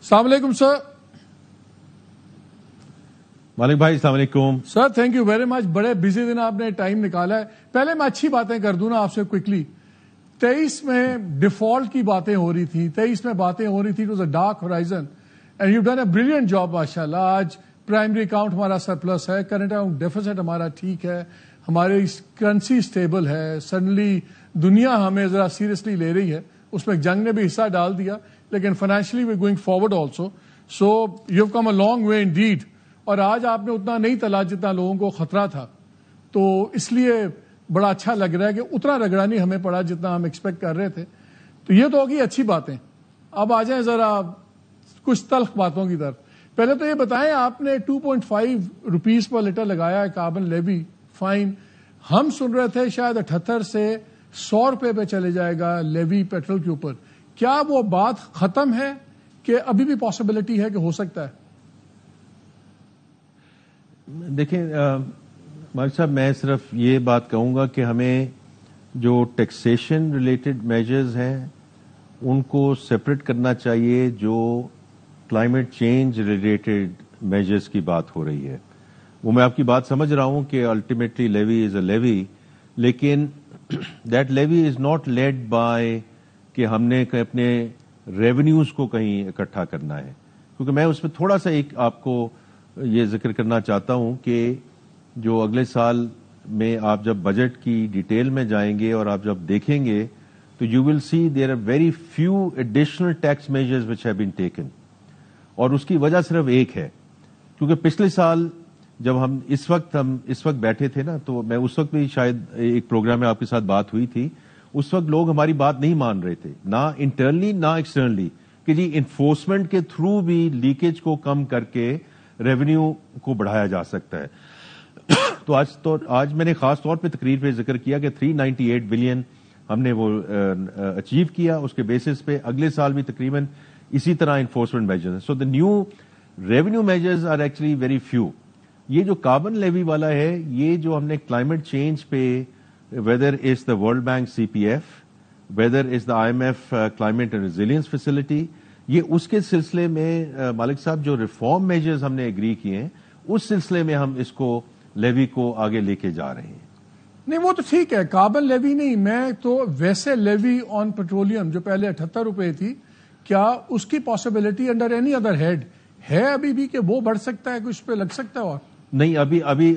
السلام علیکم سر. مالک بھائی السلام علیکم. Sir thank you very much. بڑے بزی دن آپ نے ٹائم نکالا ہے. پہلے میں اچھی باتیں کر دوں نا آپ سے کوئکلی. 23 میں ڈیفالٹ کی باتیں ہو رہی تھی, 23 میں باتیں ہو رہی تھی. It was a dark horizon and you done a brilliant job ماشاءاللہ. آج پرائمری اکاؤنٹ ہمارا سرپلس ہے, کرنٹ اکاؤنٹ ڈیفیسٹ ہمارا ٹھیک ہے, ہماری کرنسی اسٹیبل ہے. سڈنلی دنیا ہمیں ذرا سیریسلی لے رہی ہے. اس میں جنگ نے بھی حصہ ڈال دیا, لیکن financially we going forward also. So you have come a long way indeed. اور آج آپ نے اتنا نہیں تلا جتنا لوگوں کو خطرہ تھا, تو اس لیے بڑا اچھا لگ رہا ہے کہ اتنا رگڑا نہیں ہمیں پڑا جتنا ہم ایکسپیکٹ کر رہے تھے. تو یہ تو ہوگی اچھی باتیں. اب آ جائیں ذرا کچھ تلخ باتوں کی طرف. پہلے تو یہ بتائیں, آپ نے 2.5 روپیز پر لیٹر لگایا ہے کاربن لیوی فائن. ہم سن رہے تھے شاید 78 سے 100 روپے پہ چلے جائے گا لیوی پیٹرول کے اوپر. کیا وہ بات ختم ہے کہ ابھی بھی پاسبلٹی ہے کہ ہو سکتا ہے؟ دیکھیں مالک صاحب, میں صرف یہ بات کہوں گا کہ ہمیں جو ٹیکسیشن ریلیٹڈ میجرز ہیں ان کو سپریٹ کرنا چاہیے جو کلائمیٹ چینج ریلیٹڈ میجرز کی بات ہو رہی ہے. وہ میں آپ کی بات سمجھ رہا ہوں کہ الٹیمیٹلی لیوی از اے لیوی, لیکن that levy is not led by کہ ہم نے اپنے ریونیوز کو کہیں اکٹھا کرنا ہے. کیونکہ میں اس میں تھوڑا سا ایک آپ کو یہ ذکر کرنا چاہتا ہوں کہ جو اگلے سال میں آپ جب بجٹ کی ڈیٹیل میں جائیں گے اور آپ جب دیکھیں گے تو you will see there are very few additional tax measures which have been taken. اور اس کی وجہ صرف ایک ہے, کیونکہ پچھلے سال جب ہم اس وقت بیٹھے تھے نا, تو میں اس وقت بھی شاید ایک پروگرام میں آپ کے ساتھ بات ہوئی تھی. اس وقت لوگ ہماری بات نہیں مان رہے تھے, نہ انٹرنلی نہ ایکسٹرنلی, کہ جی انفورسمنٹ کے تھرو بھی لیکیج کو کم کر کے ریونیو کو بڑھایا جا سکتا ہے. تو آج میں نے خاص طور پہ تقریر پہ ذکر کیا کہ 398 بلین ہم نے وہ اچیو کیا. اس کے بیسس پہ اگلے سال بھی تقریباً اسی طرح enforcement measures. So the new revenue measures are actually very few. یہ جو کاربن لیوی والا ہے, یہ جو ہم نے کلائمیٹ چینج پہ, weather is the world bank CPF, weather is the IMF climate and resilience facility, یہ اس کے سلسلے میں مالک صاحب جو ریفارم میجرز ہم نے ایگری کیے ہیں اس سلسلے میں ہم اس کو لیوی کو آگے لے کے جا رہے ہیں. نہیں وہ تو ٹھیک ہے, کاربن لیوی نہیں, میں تو ویسے لیوی آن پیٹرولیم جو پہلے 78 روپے تھی, کیا اس کی possibility under any other head ہے ابھی بھی کہ وہ بڑھ سکتا ہے, کچھ پہ لگ سکتا ہے؟ اور نہیں,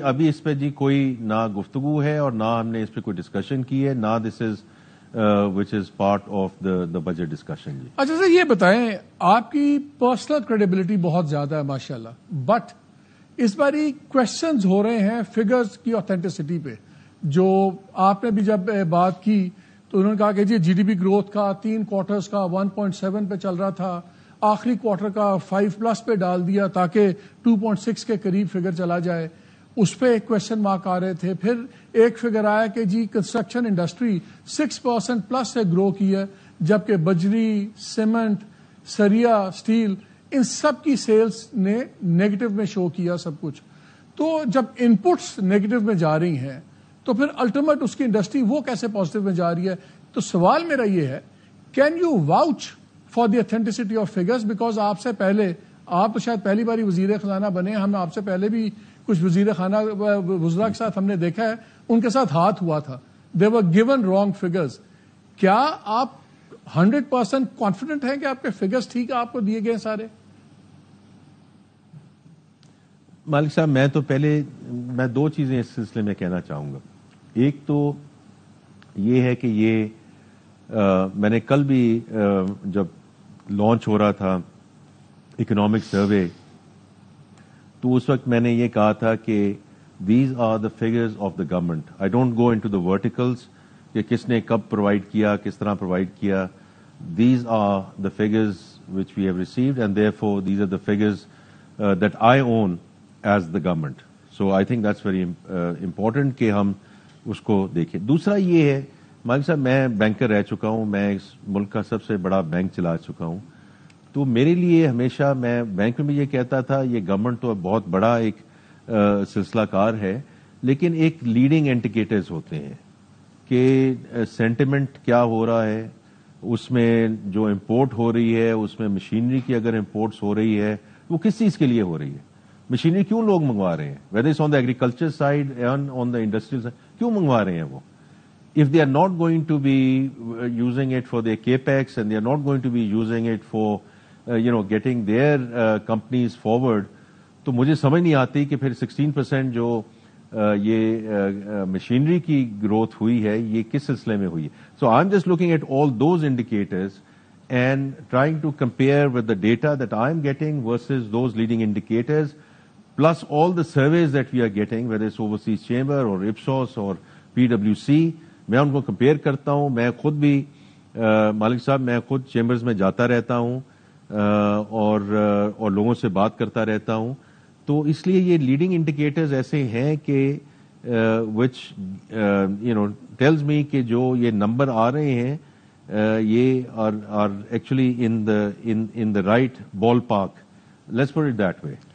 ابھی اس پہ جی کوئی نہ گفتگو ہے اور نہ ہم نے اس پہ کوئی ڈسکشن کی ہے, نہ دس از which is part of the budget discussion. اچھا سر یہ بتائیں, آپ کی پرسنل کریڈیبلٹی بہت زیادہ ہے ماشاءاللہ, بٹ اس باری کوشچنز ہو رہے ہیں فگرز کی آتھینٹسٹی پہ. جو آپ نے بھی جب بات کی تو انہوں نے کہا کہ جی GDP گروتھ کا 3 کوارٹرز کا 1.7 پہ چل رہا تھا, آخری کوارٹر کا 5+ پہ ڈال دیا تاکہ 2.6 کے قریب فگر چلا جائے. اس پہ ایک کوشچن مارک آ رہے تھے. پھر ایک فگر آیا کہ جی کنسٹرکشن انڈسٹری 6% سے گرو کی ہے, جبکہ بجری, سیمنٹ, سریا, اسٹیل, ان سب کی سیلز نے نیگیٹو میں شو کیا سب کچھ. تو جب ان پٹس نیگیٹو میں جا رہی ہیں تو پھر الٹیمیٹ اس کی انڈسٹری وہ کیسے پازیٹو میں جا رہی ہے؟ تو سوال میرا یہ ہے, can you watch for the authenticity of figures? Because آپ سے پہلے, آپ تو شاید پہلی باری وزیر خزانہ بنے, ہم آپ سے پہلے بھی کچھ وزیر خانہ وزراء کے ساتھ ہم نے دیکھا ہے, ان کے ساتھ ہاتھ ہوا تھا, دے ور گیون رانگ فگرز. کیا آپ 100% کانفیڈنٹ ہیں کہ آپ کے فگرز ٹھیک آپ کو دیے گئے سارے؟ مالک صاحب میں 2 چیزیں اس سلسلے میں کہنا چاہوں گا. ایک تو یہ ہے کہ یہ میں نے کل بھی جب لانچ ہو رہا تھا اکنامک سروے, تو اس وقت میں نے یہ کہا تھا کہ these are the figures of the government. I don't go into the verticals کہ کس نے کب پرووائڈ کیا, کس طرح پرووائڈ کیا. These are the figures which we have received and therefore these are the figures that I own as the government. So I think that's very important کہ ہم اس کو دیکھیں. دوسرا یہ ہے مالک صاحب, میں بینکر رہ چکا ہوں, میں اس ملک کا سب سے بڑا بینک چلا چکا ہوں, تو میرے لیے ہمیشہ میں بینک میں بھی یہ کہتا تھا یہ گورنمنٹ تو بہت بڑا ایک سلسلہ کار ہے, لیکن ایک لیڈنگ انڈیکیٹرز ہوتے ہیں کہ سینٹیمنٹ کیا ہو رہا ہے, اس میں جو امپورٹ ہو رہی ہے، اس میں مشینری کی اگر امپورٹس ہو رہی ہے، وہ کس چیز کے لیے ہو رہی ہے؟ مشینری کیوں لوگ منگوا رہے ہیں؟ Whether it's on the agriculture side and on the industrial side, کیوں منگوا رہے ہیں وہ؟ If they are not going to be using it for their capex and they are not going to be using it for getting their companies forward, تو مجھے سمجھ نہیں آتی کہ پھر 16% جو یہ مشینری کی گروتھ ہوئی ہے یہ کس سلسلے میں ہوئی ہے. So I am just looking at all those indicators and trying to compare with the data that I am getting versus those leading indicators, plus all the surveys that we are getting, whether it's Overseas Chamber or Ipsos or PwC. میں ان کو compare کرتا ہوں. میں خود بھی مالک صاحب، میں خود چیمبرز میں جاتا رہتا ہوں اور لوگوں سے بات کرتا رہتا ہوں. تو اس لیے یہ لیڈنگ انڈیکیٹرز ایسے ہیں کہ وچ ٹیلز می کہ جو یہ نمبر آ رہے ہیں یہ are actually in the right ballpark. Let's put it that way.